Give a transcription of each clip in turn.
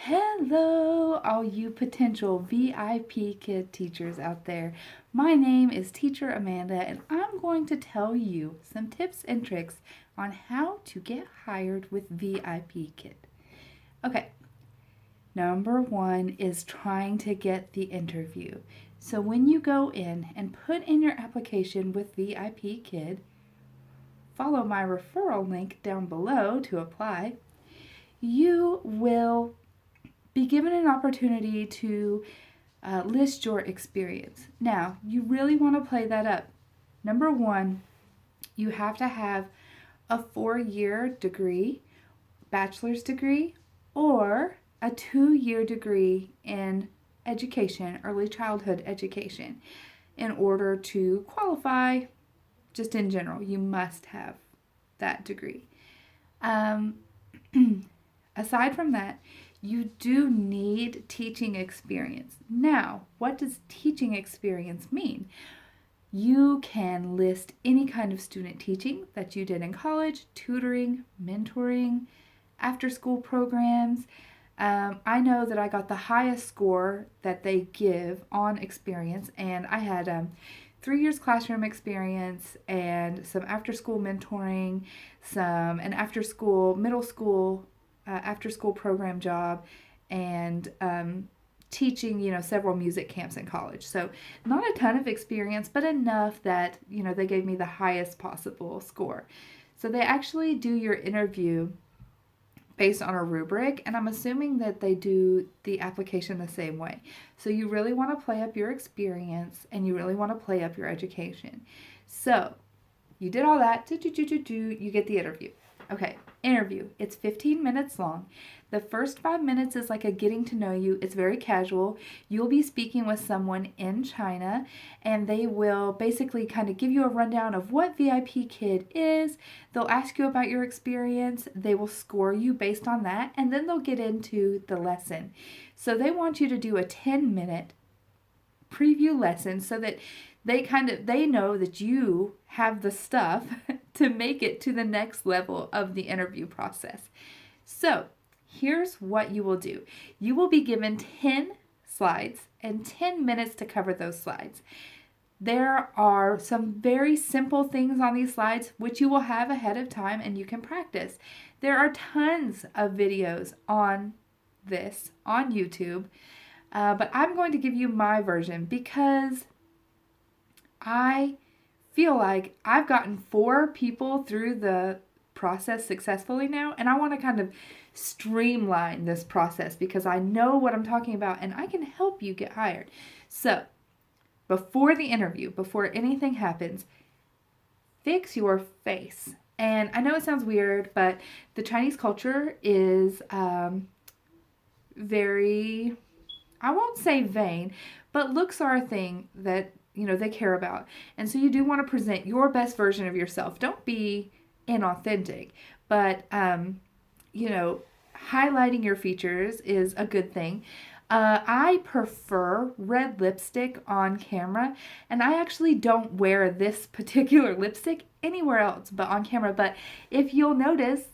Hello, all you potential VIPKID teachers out there. My name is Teacher Amanda, and I'm going to tell you some tips and tricks on how to get hired with VIPKID. Okay, number one is trying to get the interview. So when you go in and put in your application with VIPKID, follow my referral link down below to apply. You will be given an opportunity to list your experience. Now, you really want to play that up. Number one, you have to have a 4-year degree, bachelor's degree, or a 2-year degree in education, early childhood education. In order to qualify, just in general, you must have that degree. Aside from that, you do need teaching experience. Now, what does teaching experience mean? You can list any kind of student teaching that you did in college, tutoring, mentoring, after-school programs. I know that I got the highest score that they give on experience, and I had 3 years classroom experience and some after-school mentoring, an after-school, middle school, after-school program job, and teaching, several music camps in college. So not a ton of experience, but enough that, they gave me the highest possible score. So they actually do your interview based on a rubric, and I'm assuming that they do the application the same way. So you really want to play up your experience, and you really want to play up your education. So you did all that, you get the interview. Okay, interview. It's 15 minutes long. The first 5 minutes is like a getting to know you. It's very casual. You'll be speaking with someone in China, and they will basically kind of give you a rundown of what VIPKID is. They'll ask you about your experience. They will score you based on that, and then they'll get into the lesson. So they want you to do a 10-minute preview lesson so that they know that you have the stuff to make it to the next level of the interview process. So here's what you will do. You will be given 10 slides and 10 minutes to cover those slides. There are some very simple things on these slides which you will have ahead of time and you can practice. There are tons of videos on this on YouTube, but I'm going to give you my version because I feel like I've gotten 4 people through the process successfully now, and I want to kind of streamline this process because I know what I'm talking about and I can help you get hired. So, before the interview, before anything happens, fix your face. And I know it sounds weird, but the Chinese culture is very, I won't say vain, but looks are a thing that they care about. And so you do want to present your best version of yourself. Don't be inauthentic, but, highlighting your features is a good thing. I prefer red lipstick on camera, and I actually don't wear this particular lipstick anywhere else but on camera. But if you'll notice,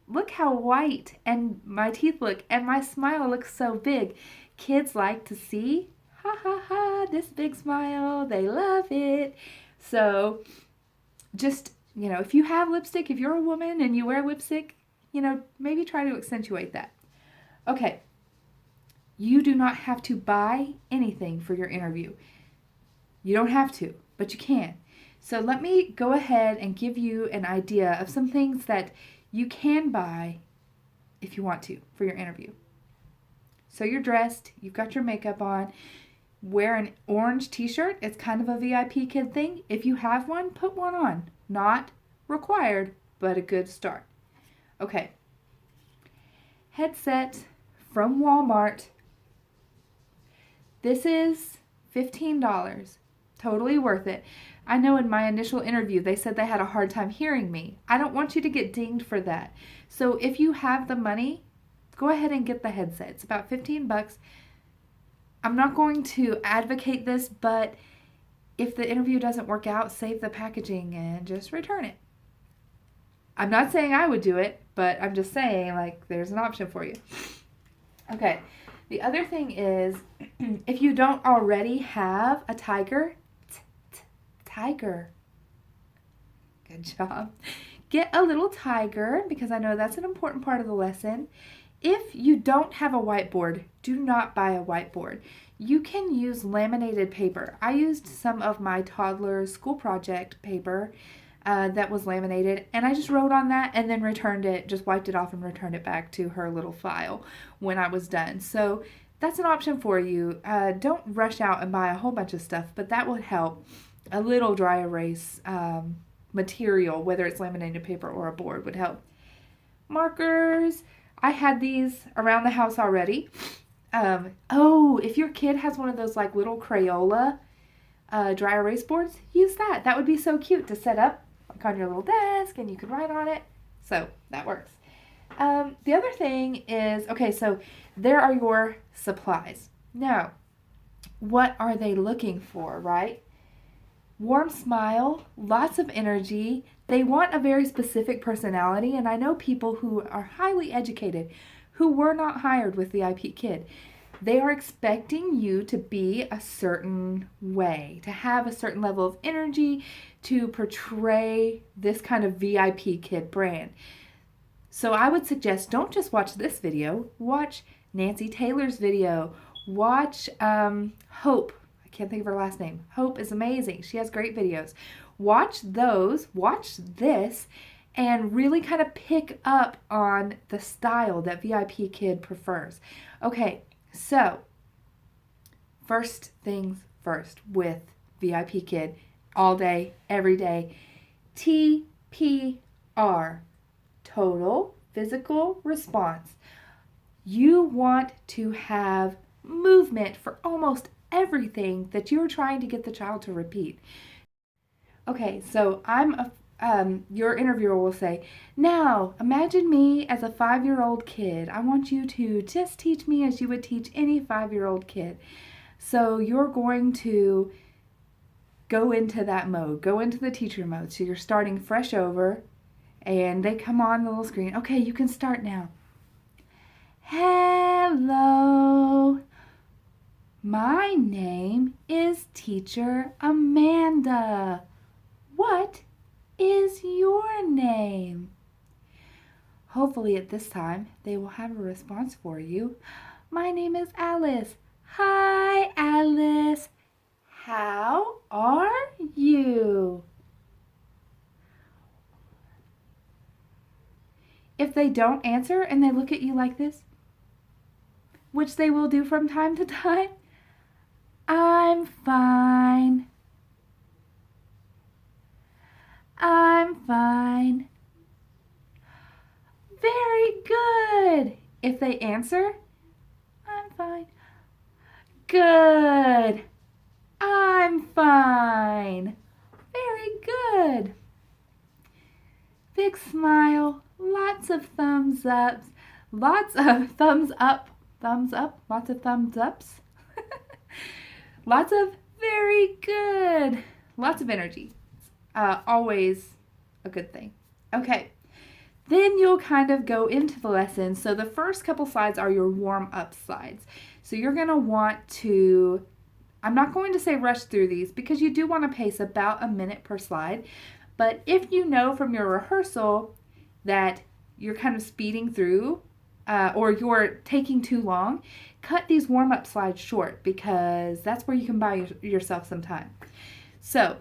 look how white and my teeth look, and my smile looks so big. Kids like to see ha ha ha, this big smile. They love it. So just, if you have lipstick, if you're a woman and you wear lipstick, maybe try to accentuate that. Okay. You do not have to buy anything for your interview. You don't have to, but you can. So let me go ahead and give you an idea of some things that you can buy if you want to for your interview. So you're dressed, you've got your makeup on. Wear an orange t-shirt. It's kind of a VIPKID thing. If you have one, put one on. Not required, but a good start. Okay. Headset from Walmart. This is $15. Totally worth it. I know in my initial interview, they said they had a hard time hearing me. I don't want you to get dinged for that. So if you have the money, go ahead and get the headset. It's about $15. I'm not going to advocate this, but if the interview doesn't work out, save the packaging and just return it. I'm not saying I would do it, but I'm just saying, there's an option for you. Okay. The other thing is, if you don't already have a tiger, tiger. Good job. Get a little tiger, because I know that's an important part of the lesson. If you don't have a whiteboard, do not buy a whiteboard. You can use laminated paper. I used some of my toddler's school project paper that was laminated, and I just wrote on that and then returned it, just wiped it off and returned it back to her little file when I was done. So that's an option for you. Don't rush out and buy a whole bunch of stuff, but that would help. A little dry erase material, whether it's laminated paper or a board, would help. Markers. I had these around the house already. If your kid has one of those like little Crayola dry erase boards, use that. That would be so cute to set up like on your little desk and you could write on it. So that works. The other thing is, okay, so there are your supplies. Now, what are they looking for, right? Warm smile, lots of energy. They want a very specific personality, and I know people who are highly educated who were not hired with VIPKID. They are expecting you to be a certain way, to have a certain level of energy, to portray this kind of VIPKID brand. So I would suggest don't just watch this video, watch Nancy Taylor's video, watch Hope. I can't think of her last name. Hope is amazing. She has great videos. Watch those, watch this, and really kind of pick up on the style that VIPKID prefers. Okay, so first things first with VIPKID, all day, every day. TPR, total physical response. You want to have movement for almost everything that you're trying to get the child to repeat. Okay, so your interviewer will say, now imagine me as a 5-year-old kid. I want you to just teach me as you would teach any 5-year-old kid. So you're going to go into that mode, go into the teacher mode. So you're starting fresh over and they come on the little screen. Okay, you can start now. Hello. My name is Teacher Amanda. What is your name? Hopefully at this time they will have a response for you. My name is Alice. Hi, Alice. How are you? If they don't answer and they look at you like this, which they will do from time to time, I'm fine. I'm fine. Very good. If they answer, I'm fine. Good. I'm fine. Very good. Big smile. Lots of thumbs ups. Lots of thumbs up. Thumbs up. Lots of thumbs ups. Lots of very good. Lots of energy. Always a good thing. Okay. Then you'll kind of go into the lesson. So the first couple slides are your warm-up slides. So you're going to want to, I'm not going to say rush through these because you do want to pace about a minute per slide. But if you know from your rehearsal that you're kind of speeding through or you're taking too long, cut these warm-up slides short because that's where you can buy yourself some time. So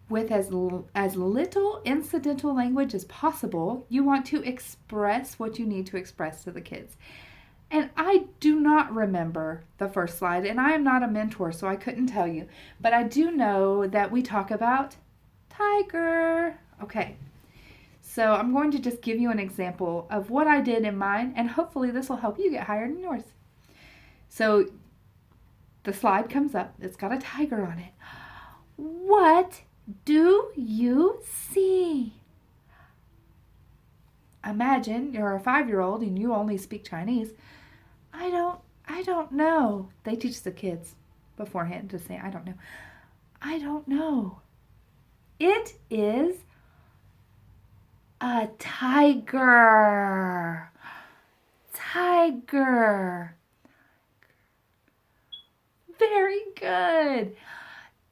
with as little incidental language as possible, you want to express what you need to express to the kids. And I do not remember the first slide, and I am not a mentor, so I couldn't tell you. But I do know that we talk about tiger. Okay, so I'm going to just give you an example of what I did in mine, and hopefully this will help you get hired in yours. So the slide comes up. It's got a tiger on it. What do you see? Imagine you're a 5-year-old and you only speak Chinese. I don't know. They teach the kids beforehand to say, I don't know. I don't know. It is a tiger. Tiger. Very good.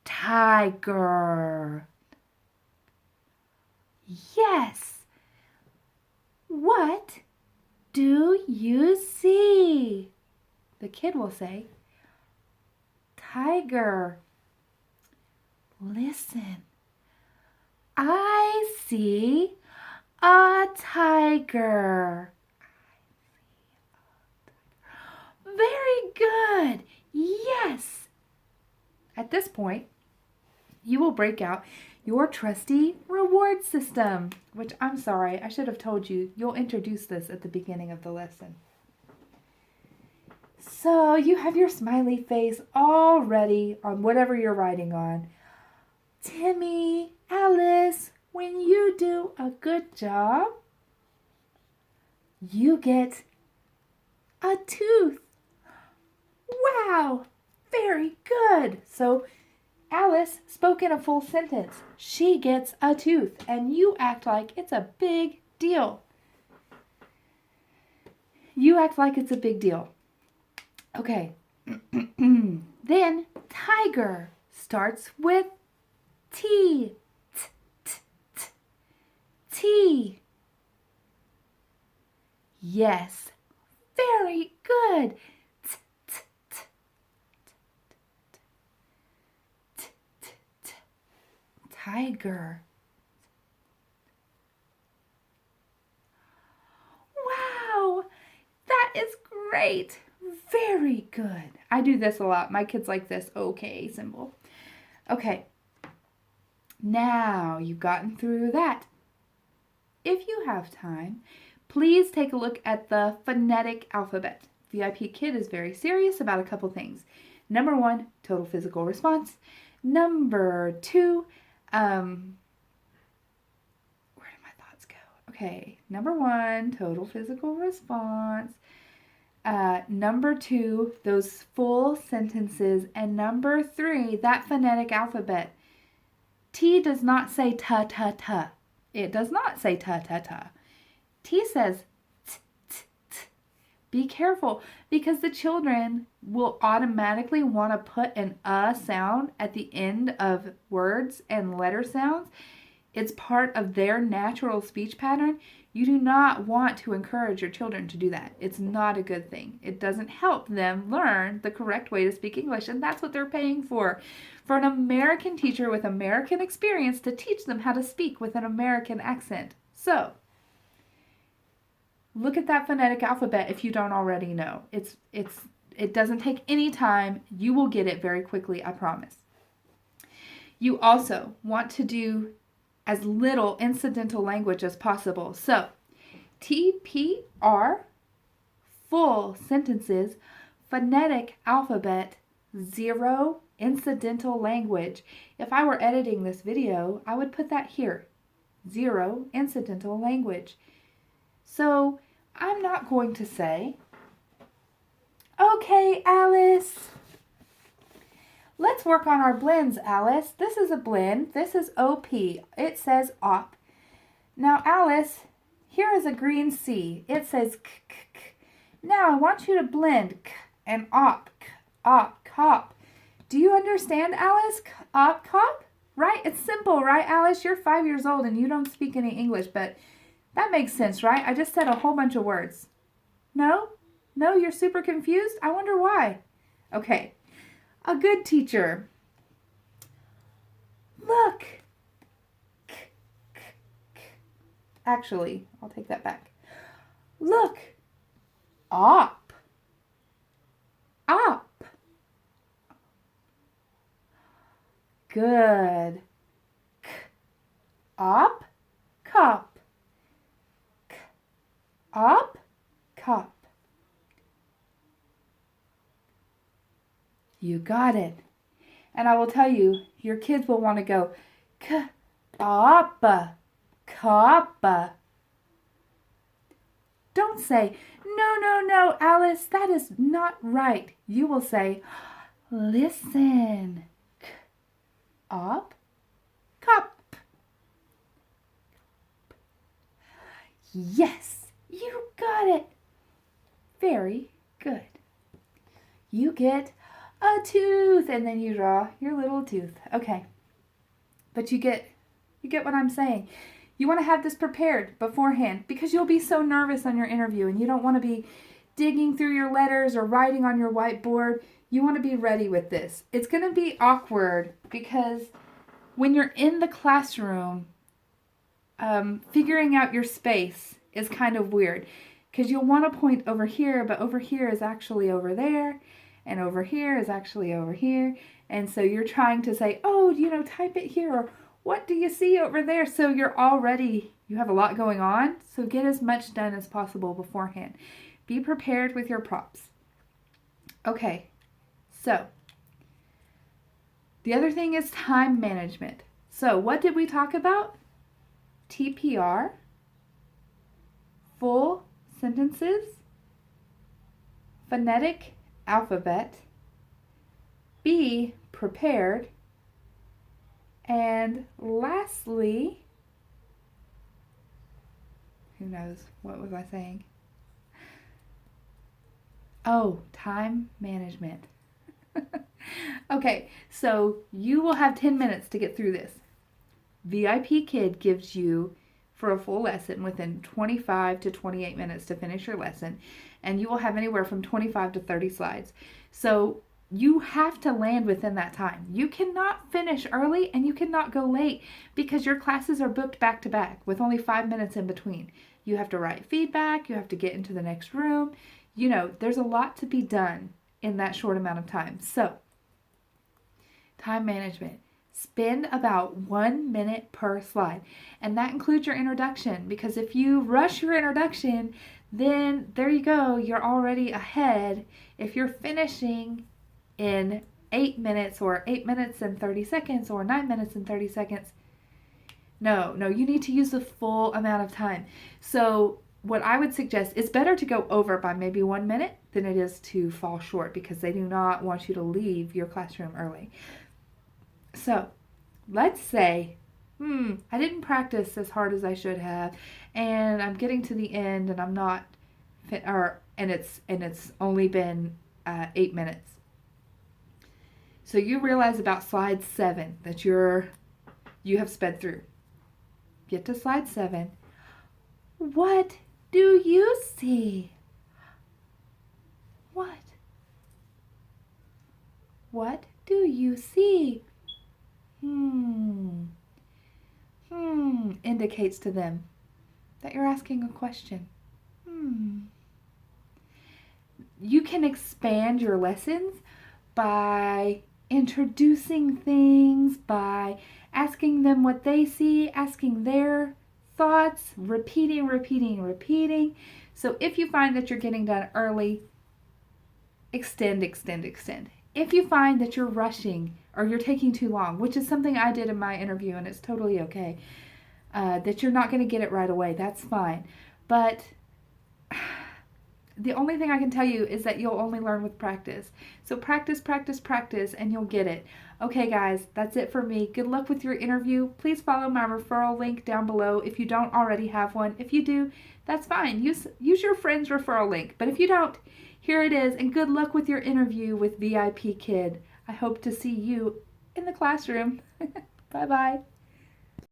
Tiger. Yes. What do you see? The kid will say, tiger. Listen. I see a tiger. Very good. Yes. At this point, you will break out your trusty reward system, which I'm sorry, I should have told you. You'll introduce this at the beginning of the lesson. So you have your smiley face all ready on whatever you're writing on. Timmy, Alice, when you do a good job, you get a tooth. Wow, very good. So Alice spoke in a full sentence. She gets a tooth, and you act like it's a big deal. You act like it's a big deal. Okay. Then tiger starts with T. T, T, T. T. Yes. Very good. T, T, T. T, T, T. Tiger. Wow. That is great. Very good. I do this a lot. My kids like this okay symbol. Okay. Now you've gotten through that. If you have time, please take a look at the phonetic alphabet. VIPKID is very serious about a couple things. Number 1, total physical response. Number 2, where did my thoughts go? Okay, number 1, total physical response. Number 2, those full sentences. And number 3, that phonetic alphabet. T does not say ta ta ta. It does not say ta ta ta. T says t t t. Be careful because the children will automatically want to put an sound at the end of words and letter sounds. It's part of their natural speech pattern. You do not want to encourage your children to do that. It's not a good thing. It doesn't help them learn the correct way to speak English, and that's what they're paying for. For an American teacher with American experience to teach them how to speak with an American accent. So, look at that phonetic alphabet if you don't already know. It doesn't take any time. You will get it very quickly, I promise. You also want to do as little incidental language as possible. So, TPR, full sentences, phonetic alphabet, 0 incidental language. If I were editing this video, I would put that here, 0 incidental language. So, I'm not going to say, okay, Alice, let's work on our blends, Alice. This is a blend. This is OP. It says op. Now, Alice, here is a green C. It says k, k, k. Now, I want you to blend k and op, k, op, cop. Do you understand, Alice? K, op, cop? Right? It's simple, right, Alice? You're 5 years old and you don't speak any English, but that makes sense, right? I just said a whole bunch of words. No? No, you're super confused? I wonder why. Okay. A good teacher. Look. Actually, I'll take that back. Look. Op. Op. Good. K. Op. Cop. K. Op. Cop. You got it. And I will tell you, your kids will want to go, K-op-a, cop-a. Don't say, no, Alice, that is not right. You will say, listen, K-op, cop. Yes, you got it. Very good. You get a tooth, and then you draw your little tooth. Okay. But you get what I'm saying. You want to have this prepared beforehand because you'll be so nervous on your interview and you don't want to be digging through your letters or writing on your whiteboard. You want to be ready with this. It's going to be awkward because when you're in the classroom, figuring out your space is kind of weird because you'll want to point over here, but over here is actually over there, and over here is actually over here. And so you're trying to say, oh, type it here, or what do you see over there? So you have a lot going on, so get as much done as possible beforehand. Be prepared with your props. Okay, so the other thing is time management. So what did we talk about? TPR, full sentences, phonetic alphabet, be prepared, and lastly, who knows, what was I saying? Oh, time management. Okay, so you will have 10 minutes to get through this. VIPKID gives you, for a full lesson, within 25 to 28 minutes to finish your lesson, and you will have anywhere from 25 to 30 slides. So you have to land within that time. You cannot finish early and you cannot go late because your classes are booked back to back with only 5 minutes in between. You have to write feedback, you have to get into the next room. There's a lot to be done in that short amount of time. So, time management. Spend about 1 minute per slide. And that includes your introduction, because if you rush your introduction, then there you go, you're already ahead. If you're finishing in 8 minutes or 8 minutes and 30 seconds or 9 minutes and 30 seconds, no, you need to use the full amount of time. So what I would suggest, it's better to go over by maybe 1 minute than it is to fall short, because they do not want you to leave your classroom early. So let's say, I didn't practice as hard as I should have, and I'm getting to the end and I'm not, and it's only been 8 minutes. So you realize about slide 7 that you have sped through. Get to slide 7. What do you see? What do you see? Indicates to them that you're asking a question. You can expand your lessons by introducing things, by asking them what they see, asking their thoughts, repeating. So if you find that you're getting done early, extend. If you find that you're rushing or you're taking too long, which is something I did in my interview and it's totally okay, that you're not going to get it right away, that's fine. But the only thing I can tell you is that you'll only learn with practice. So practice, and you'll get it. Okay, guys, that's it for me. Good luck with your interview. Please follow my referral link down below if you don't already have one. If you do, that's fine. Use your friend's referral link. But if you don't, here it is, and good luck with your interview with VIPKID. I hope to see you in the classroom. Bye-bye.